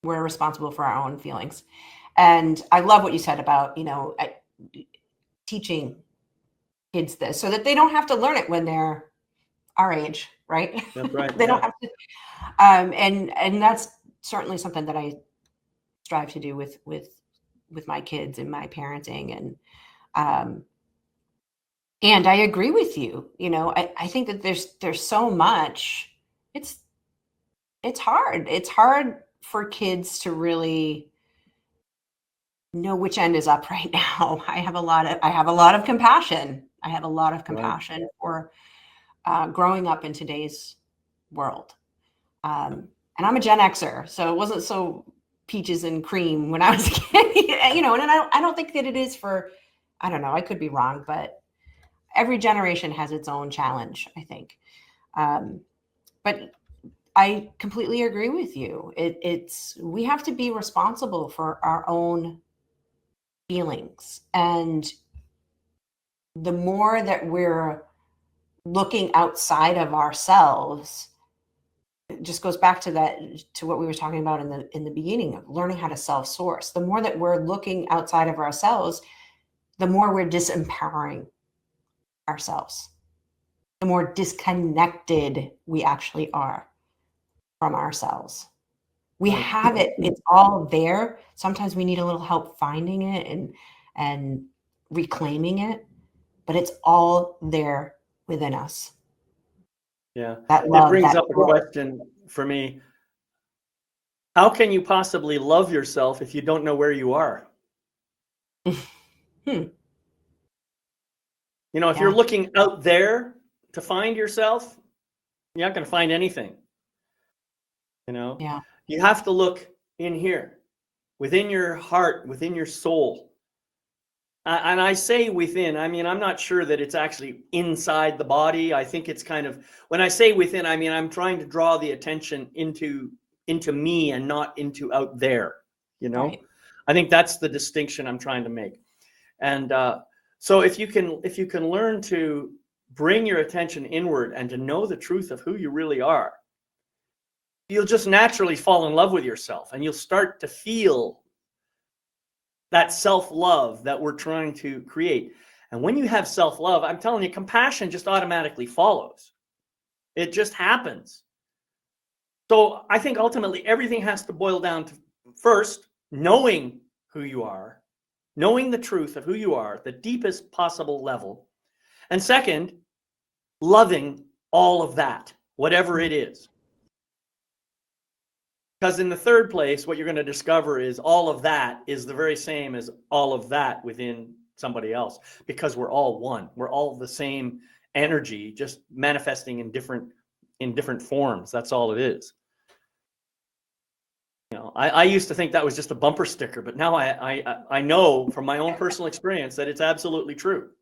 We're responsible for our own feelings. And I love what you said about, teaching kids this so that they don't have to learn it when they're our age, right? That's right. They don't have to. And that's certainly something that I strive to do with with my kids and my parenting. And I agree with you. I think that there's so much. It's hard. It's hard for kids to really know which end is up right now. I have a lot of compassion. I have a lot of compassion for growing up in today's world. And I'm a Gen Xer, so it wasn't so peaches and cream when I was a kid, and I don't think that it is for, I don't know, I could be wrong, but every generation has its own challenge, I think. But I completely agree with you. We have to be responsible for our own feelings. And the more that we're looking outside of ourselves, it just goes back to what we were talking about in the beginning of learning how to self-source. The more that we're looking outside of ourselves, the more we're disempowering ourselves, the more disconnected we actually are from ourselves. We have it. It's all there. Sometimes we need a little help finding it and reclaiming it, but it's all there within us. Yeah. That love, it brings that up a question for me. How can you possibly love yourself if you don't know where you are? If you're looking out there to find yourself, you're not going to find anything. You have to look in here, within your heart, within your soul. And I say within, I mean, I'm not sure that it's actually inside the body. I think it's kind of, when I say within, I mean, I'm trying to draw the attention into me and not into out there, Right. I think that's the distinction I'm trying to make. And so if you can learn to bring your attention inward and to know the truth of who you really are, you'll just naturally fall in love with yourself, and you'll start to feel that self-love that we're trying to create. And when you have self-love, I'm telling you, compassion just automatically follows. It just happens. So I think ultimately everything has to boil down to, first, knowing who you are, knowing the truth of who you are, the deepest possible level. And second, loving all of that, whatever it is. Because in the third place, what you're going to discover is all of that is the very same as all of that within somebody else, because we're all one. We're all the same energy, just manifesting in different forms. That's all it is. I used to think that was just a bumper sticker, but now I know from my own personal experience that it's absolutely true.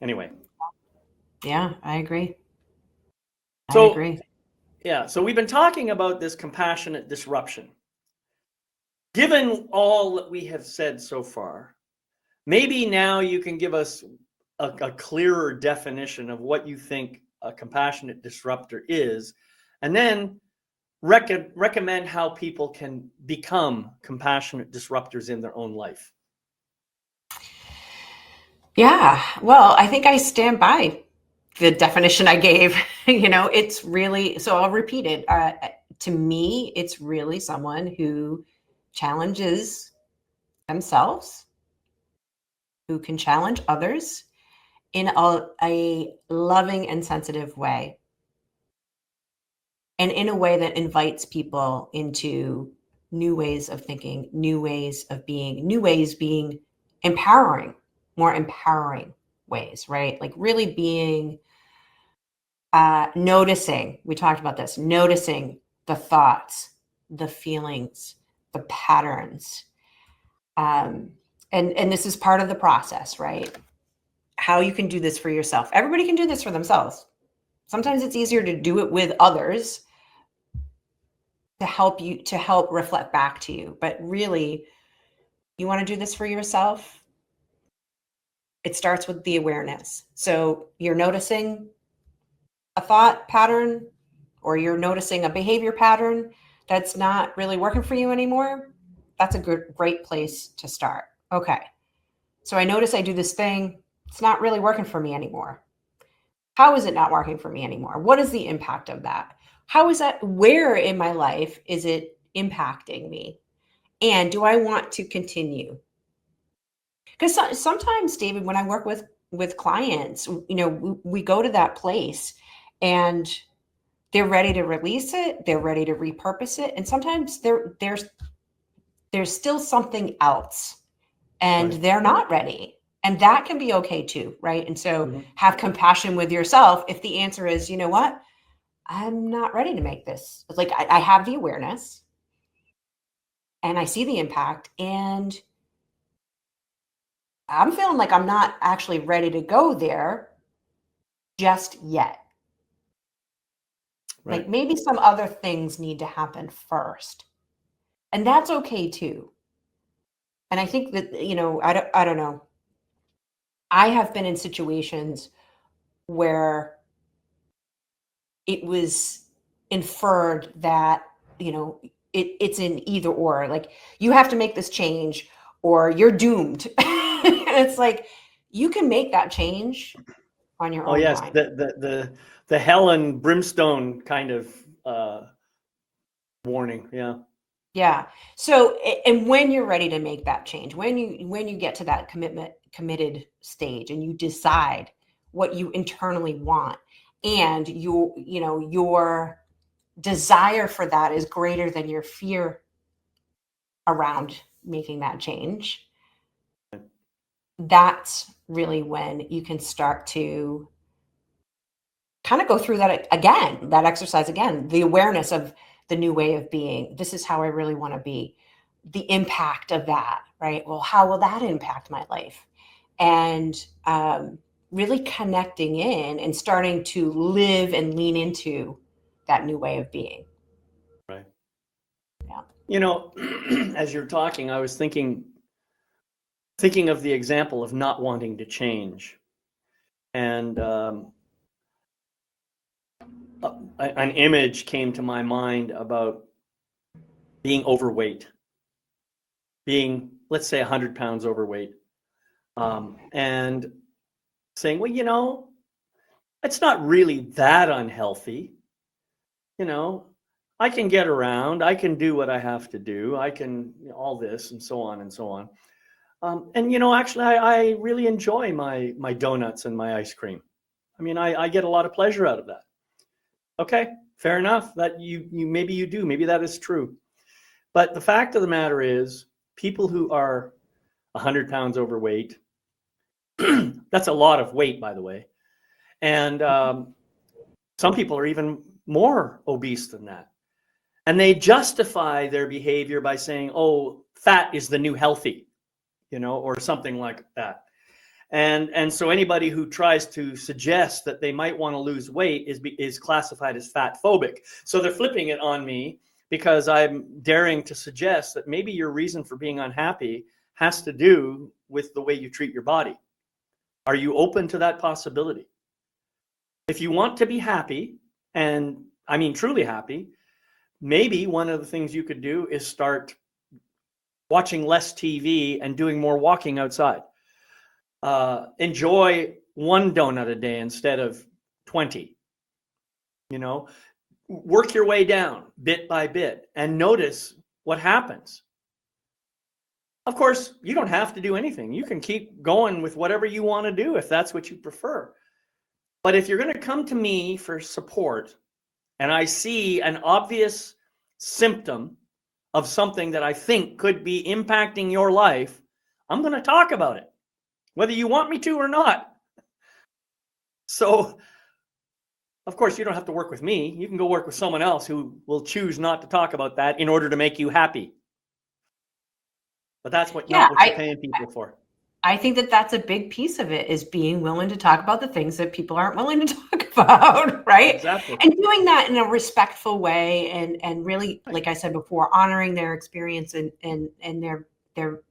Anyway. Yeah, I agree. I agree. Yeah, so we've been talking about this compassionate disruption. Given all that we have said so far, maybe now you can give us a clearer definition of what you think a compassionate disruptor is, and then recommend how people can become compassionate disruptors in their own life. Yeah, well, I think I stand by the definition I gave. It's really, so I'll repeat it. To me, it's really someone who challenges themselves, who can challenge others in a loving and sensitive way, and in a way that invites people into new ways of thinking, new ways of being, new ways being empowering, more empowering ways, right? Like really being noticing, we talked about this, noticing the thoughts, the feelings, the patterns. And this is part of the process, right? How you can do this for yourself. Everybody can do this for themselves. Sometimes it's easier to do it with others to help reflect back to you. But really, you want to do this for yourself, it starts with the awareness. So you're noticing a thought pattern, or you're noticing a behavior pattern that's not really working for you anymore. That's a great place to start. Okay. So I notice I do this thing. It's not really working for me anymore. How is it not working for me anymore? What is the impact of that? How is that? Where in my life is it impacting me? And do I want to continue? Because sometimes, David, when I work with clients, we go to that place and they're ready to release it, they're ready to repurpose it, and sometimes there's still something else, and Right. they're not ready, and that can be okay too, right? And so Mm-hmm. have compassion with yourself if the answer is, you know what, I'm not ready to make this. It's like I have the awareness and I see the impact, and I'm feeling like I'm not actually ready to go there just yet. Right. Like maybe some other things need to happen first. And that's okay too. And I think that, I don't know. I have been in situations where it was inferred that, it's an either or, like you have to make this change or you're doomed. And it's like, you can make that change on your Oh own yes, time. the hell and brimstone kind of warning. Yeah. Yeah. So, and when you're ready to make that change, when you get to that committed stage and you decide what you internally want, and your desire for that is greater than your fear around making that change, that's really when you can start to kind of go through that again, that exercise again, the awareness of the new way of being. This is how I really want to be. The impact of that, right? Well, how will that impact my life? And really connecting in and starting to live and lean into that new way of being. Right. Yeah. As you're talking, I was thinking of the example of not wanting to change, and an image came to my mind about being overweight, being, let's say, 100 pounds overweight, and saying, well, it's not really that unhealthy. you know, I can get around, I can do what I have to do, I can, all this and so on and so on. And actually, I really enjoy my donuts and my ice cream. I mean, I get a lot of pleasure out of that. Okay, fair enough. That you maybe you do, maybe that is true. But the fact of the matter is, people who are 100 pounds overweight, that's a lot of weight, by the way. And some people are even more obese than that. And they justify their behavior by saying, oh, fat is the new healthy, or something like that. And so anybody who tries to suggest that they might want to lose weight is classified as fat phobic. So they're flipping it on me because I'm daring to suggest that maybe your reason for being unhappy has to do with the way you treat your body. Are you open to that possibility? If you want to be happy, and I mean truly happy, maybe one of the things you could do is start watching less TV and doing more walking outside. Enjoy one donut a day instead of 20. Work your way down bit by bit and notice what happens. Of course, you don't have to do anything. You can keep going with whatever you want to do if that's what you prefer. But if you're going to come to me for support and I see an obvious symptom of something that I think could be impacting your life, I'm going to talk about it, whether you want me to or not. So, of course, you don't have to work with me. You can go work with someone else who will choose not to talk about that in order to make you happy. But that's Yeah, not what you're paying people for. I think that that's a big piece of it, is being willing to talk about the things that people aren't willing to talk about, right? Exactly. And doing that in a respectful way, and really, like I said before, honoring their experience and their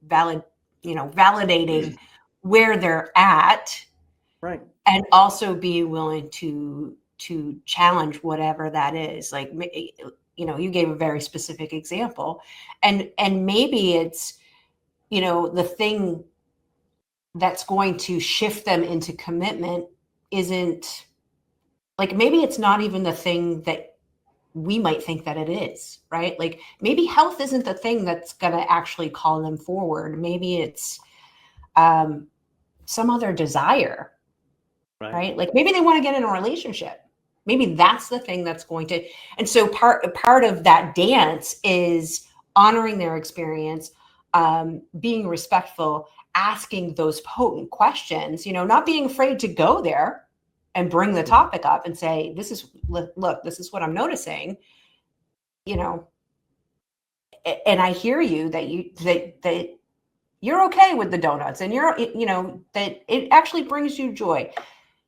valid, validating where they're at, Right. and also being willing to challenge whatever that is. Like, you gave a very specific example, and maybe it's, the thing that's going to shift them into commitment isn't, like, maybe it's not even the thing that we might think that it is, right? Like maybe health isn't the thing that's going to actually call them forward. Maybe it's some other desire, right? Like maybe they want to get in a relationship. Maybe that's the thing that's going to. And so part of that dance is honoring their experience, being respectful, asking those potent questions, not being afraid to go there and bring the topic up and say, look, this is what I'm noticing, and I hear you that you're okay with the donuts and that it actually brings you joy.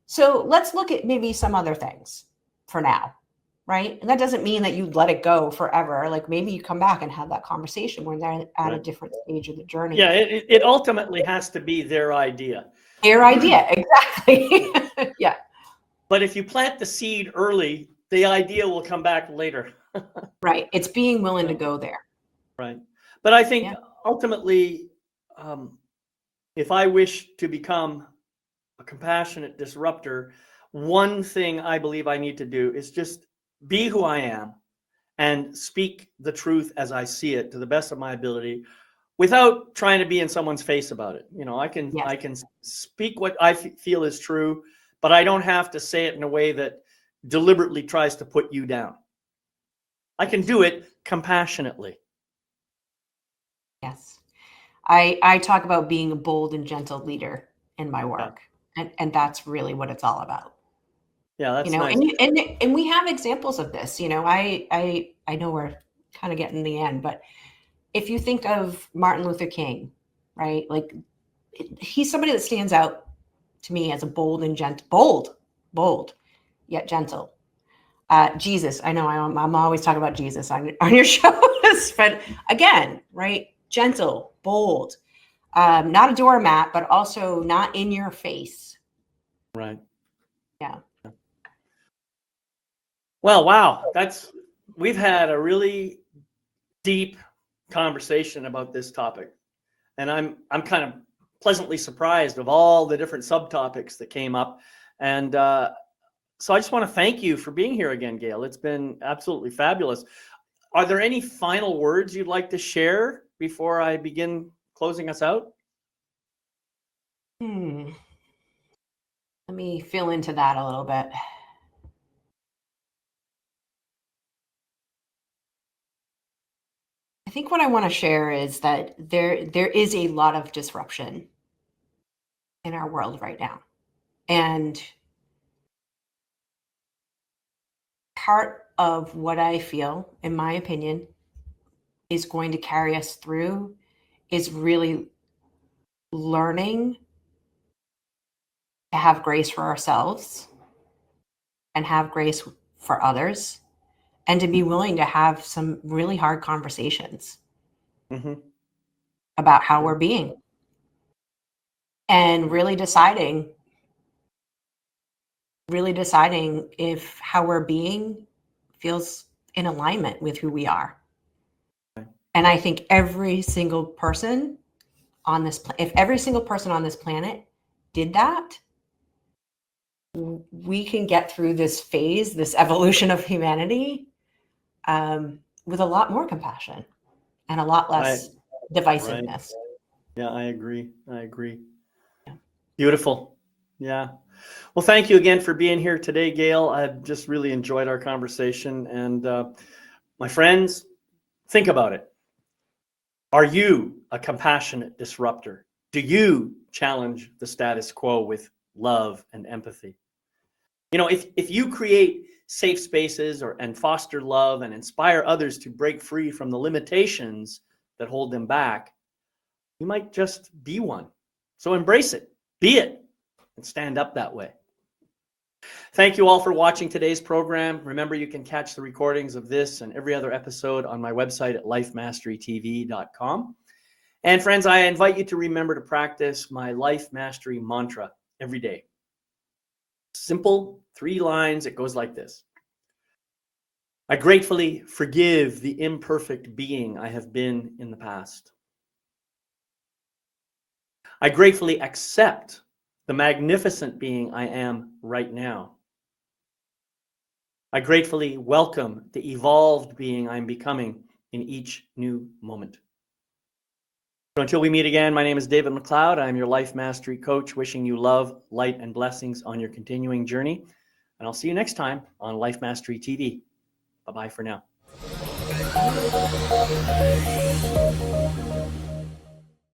So let's look at maybe some other things for now, right? And that doesn't mean that you let it go forever. Like maybe you come back and have that conversation when they're at a different stage of the journey. Yeah, it ultimately has to be their idea. Their idea, exactly. Yeah. But if you plant the seed early, the idea will come back later. Right. It's being willing to go there. Right. But I think ultimately, if I wish to become a compassionate disruptor, one thing I believe I need to do is just be who I am and speak the truth as I see it to the best of my ability without trying to be in someone's face about it. I can speak what I feel is true, but I don't have to say it in a way that deliberately tries to put you down. I can do it compassionately. Yes. I talk about being a bold and gentle leader in my work. And that's really what it's all about. Yeah, that's nice. And we have examples of this. I know we're kind of getting the end, but if you think of Martin Luther King, right? Like he's somebody that stands out to me as a bold and gentle, bold, yet gentle. Jesus, I know I'm always talking about Jesus on your shows, but again, right? Gentle, bold, not a doormat, but also not in your face. Right. Yeah. Well, wow. We've had a really deep conversation about this topic. And I'm kind of pleasantly surprised of all the different subtopics that came up. And so I just want to thank you for being here again, Gayle. It's been absolutely fabulous. Are there any final words you'd like to share before I begin closing us out? Let me feel into that a little bit. I think what I want to share is that there is a lot of disruption in our world right now. And part of what I feel, in my opinion, is going to carry us through is really learning to have grace for ourselves and have grace for others, and to be willing to have some really hard conversations about how we're being, and really deciding if how we're being feels in alignment with who we are. And I think every single person on this if every single person on this planet did that, we can get through this phase, this evolution of humanity, with a lot more compassion and a lot less divisiveness. Right. Yeah, I agree. Yeah. Beautiful. Yeah. Well, thank you again for being here today, Gayle. I've just really enjoyed our conversation. And my friends, think about it. Are you a compassionate disruptor? Do you challenge the status quo with love and empathy? If you create safe spaces and foster love and inspire others to break free from the limitations that hold them back, you might just be one. So embrace it, be it, and stand up that way. Thank you all for watching today's program. Remember, you can catch the recordings of this and every other episode on my website at lifemasterytv.com. And friends, I invite you to remember to practice my life mastery mantra every day. Simple, 3 lines. It goes like this. I gratefully forgive the imperfect being I have been in the past. I gratefully accept the magnificent being I am right now. I gratefully welcome the evolved being I'm becoming in each new moment. So until we meet again, my name is David McLeod. I'm your life mastery coach, wishing you love, light, and blessings on your continuing journey. And I'll see you next time on Life Mastery TV. Bye-bye for now.